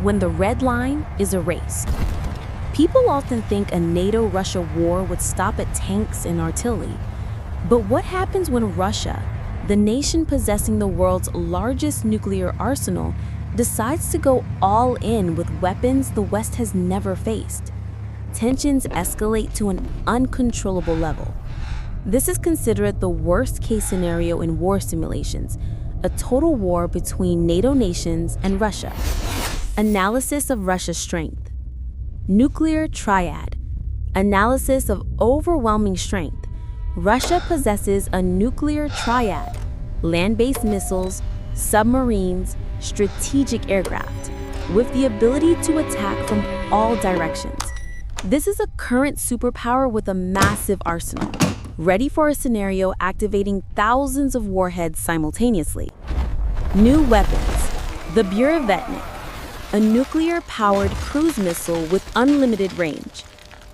when the red line is erased. People often think a NATO-Russia war would stop at tanks and artillery. But what happens when Russia, the nation possessing the world's largest nuclear arsenal, decides to go all in with weapons the West has never faced? Tensions escalate to an uncontrollable level. This is considered the worst-case scenario in war simulations, a total war between NATO nations and Russia. Analysis of Russia's strength. Nuclear triad. Analysis of overwhelming strength. Russia possesses a nuclear triad: land-based missiles, submarines, strategic aircraft, with the ability to attack from all directions. This is a current superpower with a massive arsenal, ready for a scenario activating thousands of warheads simultaneously. New weapons. The Burevestnik, a nuclear-powered cruise missile with unlimited range,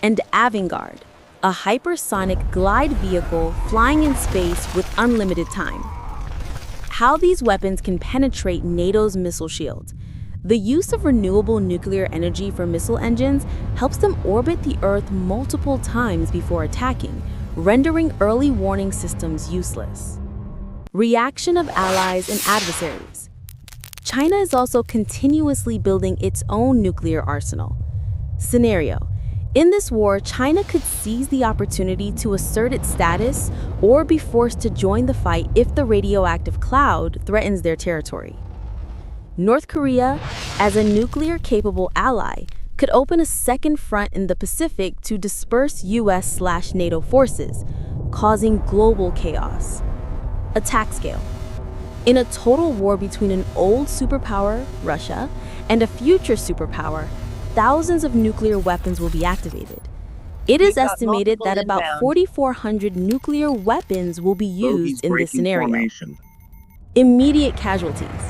and Avangard, a hypersonic glide vehicle flying in space with unlimited time. How these weapons can penetrate NATO's missile shield. The use of renewable nuclear energy for missile engines helps them orbit the Earth multiple times before attacking, rendering early warning systems useless. Reaction of allies and adversaries. China is also continuously building its own nuclear arsenal. Scenario: in this war, China could seize the opportunity to assert its status or be forced to join the fight if the radioactive cloud threatens their territory. North Korea, as a nuclear-capable ally, could open a second front in the Pacific to disperse US/NATO forces, causing global chaos. Attack scale. In a total war between an old superpower, Russia, and a future superpower, thousands of nuclear weapons will be activated. It is estimated that about 4,400 nuclear weapons will be used in this scenario. Immediate casualties.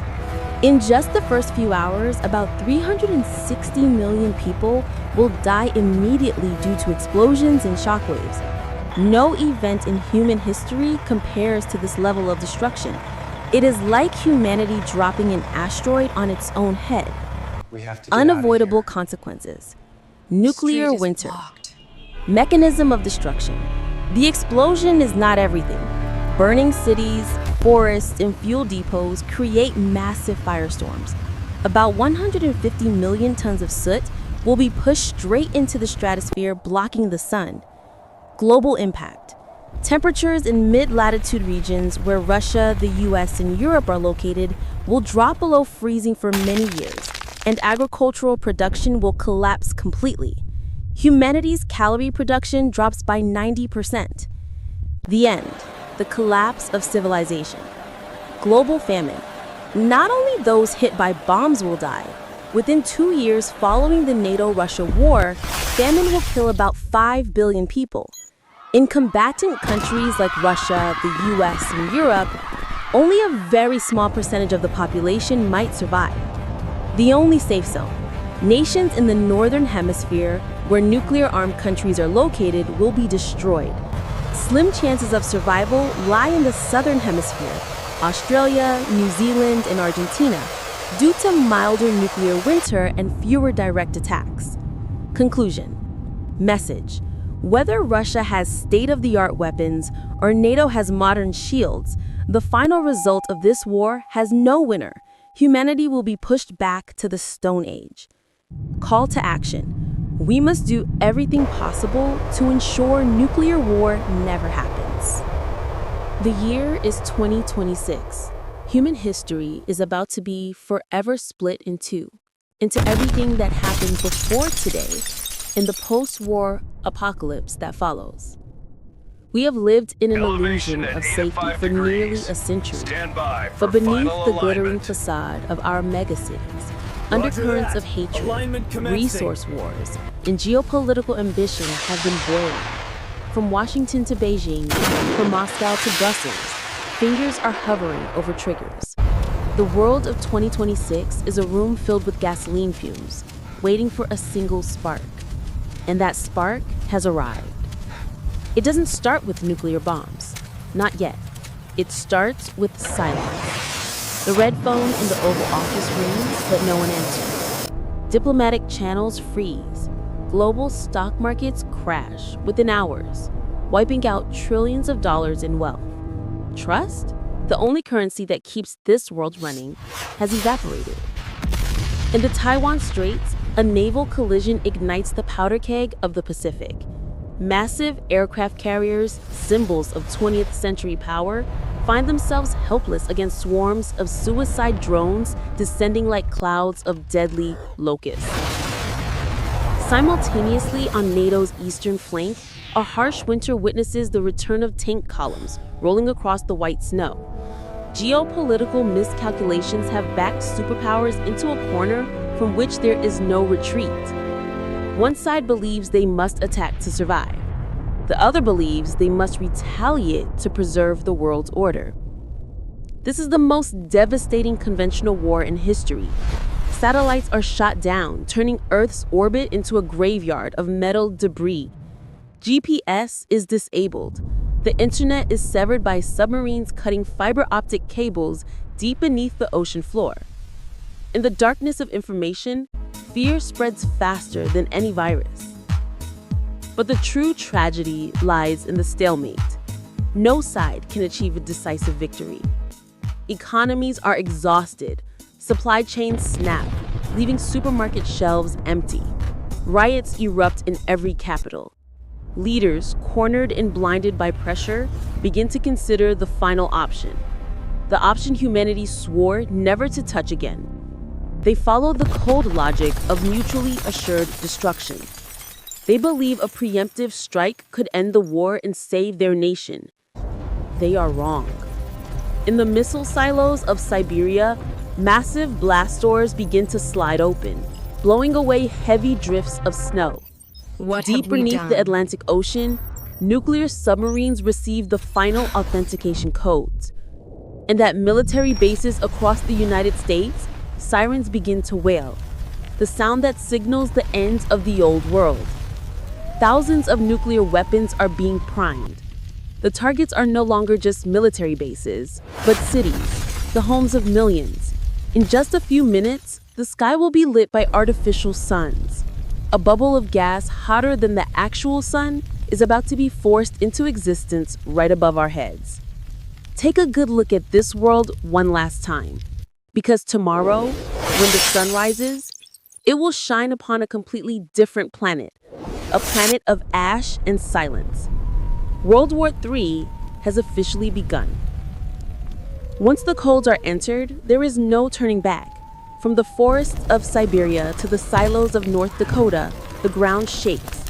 In just the first few hours, about 360 million people will die immediately due to explosions and shockwaves. No event in human history compares to this level of destruction. It is like humanity dropping an asteroid on its own head. Unavoidable consequences. Nuclear winter. Mechanism of destruction. The explosion is not everything. Burning cities, forests, and fuel depots create massive firestorms. About 150 million tons of soot will be pushed straight into the stratosphere, blocking the sun. Global impact. Temperatures in mid-latitude regions where Russia, the US, and Europe are located will drop below freezing for many years, and agricultural production will collapse completely. Humanity's calorie production drops by 90%. The end. The collapse of civilization. Global famine. Not only those hit by bombs will die. Within 2 years following the NATO-Russia war, famine will kill about 5 billion people. In combatant countries like Russia, the US, and Europe, only a very small percentage of the population might survive. The only safe zone. Nations in the northern hemisphere, where nuclear-armed countries are located, will be destroyed. Slim chances of survival lie in the southern hemisphere, Australia, New Zealand, and Argentina, due to milder nuclear winter and fewer direct attacks. Conclusion. Message. Whether Russia has state-of-the-art weapons or NATO has modern shields, the final result of this war has no winner. Humanity will be pushed back to the Stone Age. Call to action. We must do everything possible to ensure nuclear war never happens. The year is 2026. Human history is about to be forever split in two, into everything that happened before today and the post-war apocalypse that follows. We have lived in an illusion of safety for nearly a century, but beneath the glittering facade of our megacities, undercurrents of hatred, resource wars, and geopolitical ambition have been boiling. From Washington to Beijing, from Moscow to Brussels, fingers are hovering over triggers. The world of 2026 is a room filled with gasoline fumes, waiting for a single spark. And that spark has arrived. It doesn't start with nuclear bombs. Not yet. It starts with silence. The red phone in the Oval Office rings, but no one answers. Diplomatic channels freeze. Global stock markets crash within hours, wiping out trillions of dollars in wealth. Trust, the only currency that keeps this world running, has evaporated. In the Taiwan Straits, a naval collision ignites the powder keg of the Pacific. Massive aircraft carriers, symbols of 20th century power, find themselves helpless against swarms of suicide drones descending like clouds of deadly locusts. Simultaneously on NATO's eastern flank, a harsh winter witnesses the return of tank columns rolling across the white snow. Geopolitical miscalculations have backed superpowers into a corner from which there is no retreat. One side believes they must attack to survive. The other believes they must retaliate to preserve the world's order. This is the most devastating conventional war in history. Satellites are shot down, turning Earth's orbit into a graveyard of metal debris. GPS is disabled. The internet is severed by submarines cutting fiber optic cables deep beneath the ocean floor. In the darkness of information, fear spreads faster than any virus. But the true tragedy lies in the stalemate. No side can achieve a decisive victory. Economies are exhausted. Supply chains snap, leaving supermarket shelves empty. Riots erupt in every capital. Leaders, cornered and blinded by pressure, begin to consider the final option. The option humanity swore never to touch again. They follow the cold logic of mutually assured destruction. They believe a preemptive strike could end the war and save their nation. They are wrong. In the missile silos of Siberia, massive blast doors begin to slide open, blowing away heavy drifts of snow. Deep beneath the Atlantic Ocean, nuclear submarines receive the final authentication codes. And at military bases across the United States, sirens begin to wail, the sound that signals the end of the old world. Thousands of nuclear weapons are being primed. The targets are no longer just military bases, but cities, the homes of millions. In just a few minutes, the sky will be lit by artificial suns. A bubble of gas hotter than the actual sun is about to be forced into existence right above our heads. Take a good look at this world one last time, because tomorrow, when the sun rises, it will shine upon a completely different planet, a planet of ash and silence. World War III has officially begun. Once the codes are entered, there is no turning back. From the forests of Siberia to the silos of North Dakota, the ground shakes.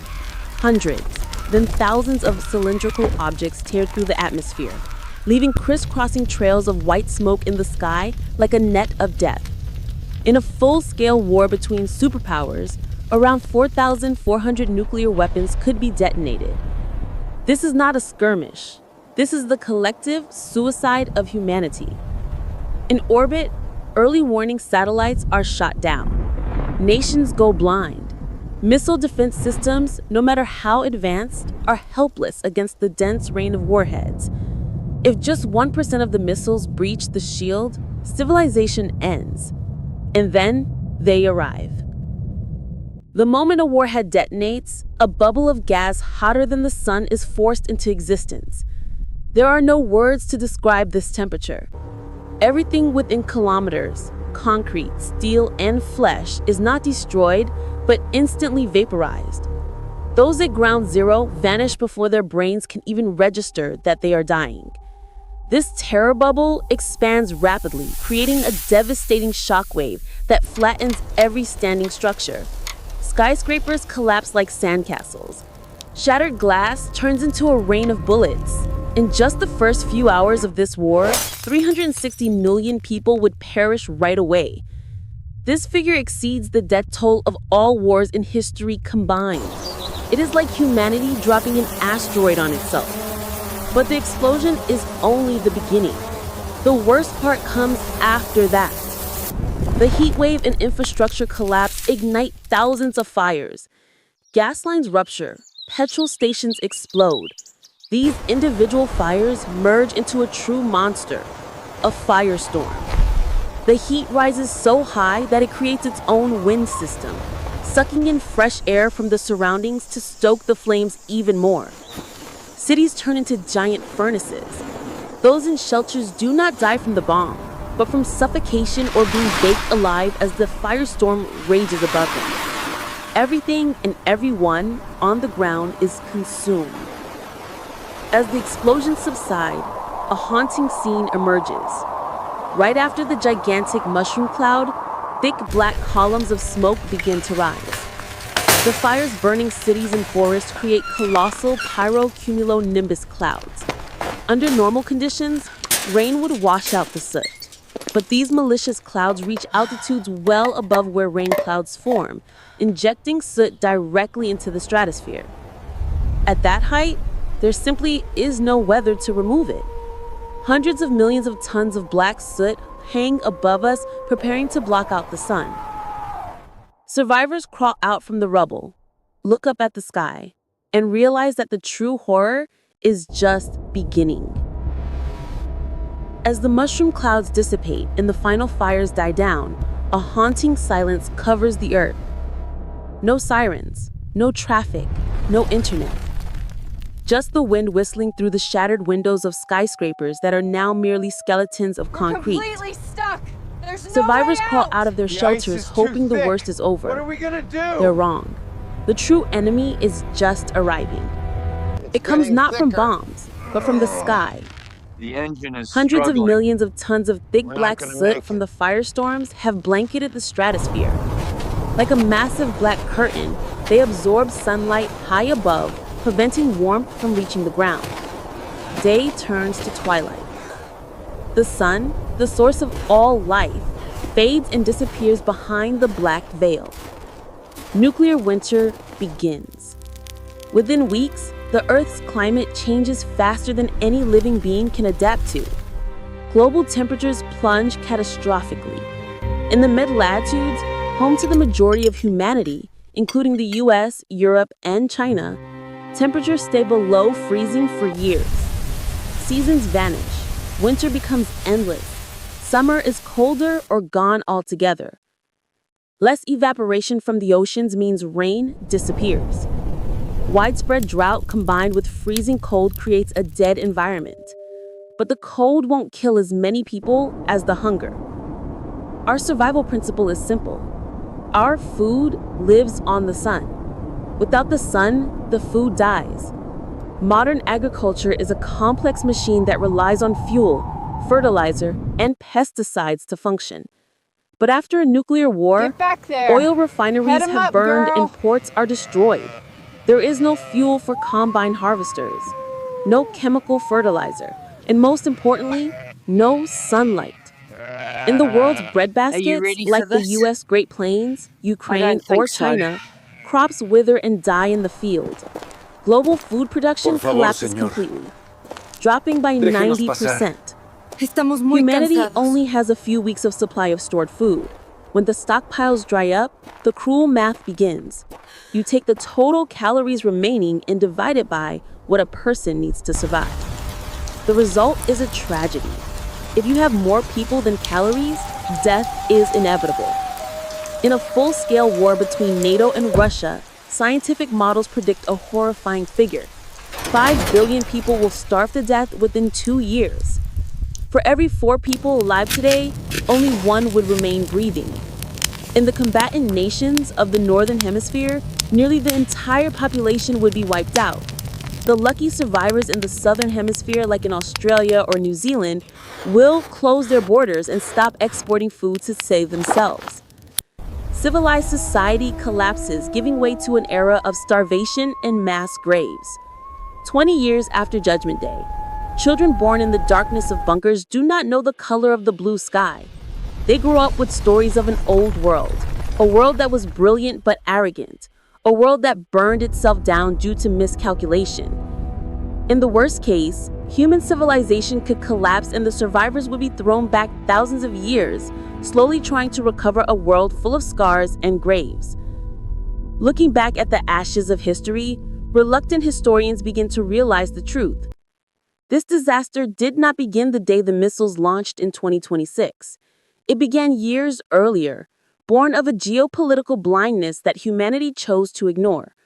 Hundreds, then thousands of cylindrical objects tear through the atmosphere, leaving crisscrossing trails of white smoke in the sky like a net of death. In a full-scale war between superpowers, around 4,400 nuclear weapons could be detonated. This is not a skirmish. This is the collective suicide of humanity. In orbit, early warning satellites are shot down. Nations go blind. Missile defense systems, no matter how advanced, are helpless against the dense rain of warheads. If just 1% of the missiles breach the shield, civilization ends. And then they arrive. The moment a warhead detonates, a bubble of gas hotter than the sun is forced into existence. There are no words to describe this temperature. Everything within kilometers, concrete, steel, and flesh, is not destroyed, but instantly vaporized. Those at ground zero vanish before their brains can even register that they are dying. This terror bubble expands rapidly, creating a devastating shockwave that flattens every standing structure. Skyscrapers collapse like sandcastles. Shattered glass turns into a rain of bullets. In just the first few hours of this war, 360 million people would perish right away. This figure exceeds the death toll of all wars in history combined. It is like humanity dropping an asteroid on itself. But the explosion is only the beginning. The worst part comes after that. The heat wave and infrastructure collapse ignite thousands of fires. Gas lines rupture, petrol stations explode. These individual fires merge into a true monster, a firestorm. The heat rises so high that it creates its own wind system, sucking in fresh air from the surroundings to stoke the flames even more. Cities turn into giant furnaces. Those in shelters do not die from the bomb, but from suffocation or being baked alive as the firestorm rages above them. Everything and everyone on the ground is consumed. As the explosions subside, a haunting scene emerges. Right after the gigantic mushroom cloud, thick black columns of smoke begin to rise. The fires burning cities and forests create colossal pyrocumulonimbus clouds. Under normal conditions, rain would wash out the soot. But these malicious clouds reach altitudes well above where rain clouds form, injecting soot directly into the stratosphere. At that height, there simply is no weather to remove it. Hundreds of millions of tons of black soot hang above us, preparing to block out the sun. Survivors crawl out from the rubble, look up at the sky, and realize that the true horror is just beginning. As the mushroom clouds dissipate and the final fires die down, a haunting silence covers the earth. No sirens, no traffic, no internet. Just the wind whistling through the shattered windows of skyscrapers that are now merely skeletons of concrete. We're completely stuck. There's no Survivors way crawl out. out of their shelters hoping the worst is over. What are we gonna do? They're wrong. The true enemy is just arriving. It comes getting not from thicker. bombs, but from the sky. The engine is Hundreds of struggling. millions of tons of thick We're not black gonna soot make from it. the firestorms have blanketed the stratosphere. Like a massive black curtain, they absorb sunlight high above, preventing warmth from reaching the ground. Day turns to twilight. The sun, the source of all life, fades and disappears behind the black veil. Nuclear winter begins. Within weeks, the Earth's climate changes faster than any living being can adapt to. Global temperatures plunge catastrophically. In the mid-latitudes, home to the majority of humanity, including the US, Europe, and China, temperatures stay below freezing for years. Seasons vanish. Winter becomes endless. Summer is colder or gone altogether. Less evaporation from the oceans means rain disappears. Widespread drought combined with freezing cold creates a dead environment. But the cold won't kill as many people as the hunger. Our survival principle is simple. Our food lives on the sun. Without the sun, the food dies. Modern agriculture is a complex machine that relies on fuel, fertilizer, and pesticides to function. But after a nuclear war, Get back there. oil refineries Head 'em have up, burned girl. and ports are destroyed. There is no fuel for combine harvesters, no chemical fertilizer, and most importantly, no sunlight. In the world's breadbaskets, ready for like the this? US Great Plains, Ukraine, don't think or so. China, crops wither and die in the field. Global food production Por favor, collapses señor. completely, dropping by Déjenos 90%. Estamos muy Humanity cansados. only has a few weeks of supply of stored food. When the stockpiles dry up, the cruel math begins. You take the total calories remaining and divide it by what a person needs to survive. The result is a tragedy. If you have more people than calories, death is inevitable. In a full-scale war between NATO and Russia, scientific models predict a horrifying figure. 5 billion people will starve to death within 2 years. For every 4 people alive today, only 1 would remain breathing. In the combatant nations of the Northern Hemisphere, nearly the entire population would be wiped out. The lucky survivors in the Southern Hemisphere, like in Australia or New Zealand, will close their borders and stop exporting food to save themselves. Civilized society collapses, giving way to an era of starvation and mass graves. 20 years after Judgment Day, children born in the darkness of bunkers do not know the color of the blue sky. They grew up with stories of an old world, a world that was brilliant but arrogant, a world that burned itself down due to miscalculation. In the worst case, human civilization could collapse and the survivors would be thrown back thousands of years, slowly trying to recover a world full of scars and graves. Looking back at the ashes of history, reluctant historians begin to realize the truth. This disaster did not begin the day the missiles launched in 2026. It began years earlier, born of a geopolitical blindness that humanity chose to ignore.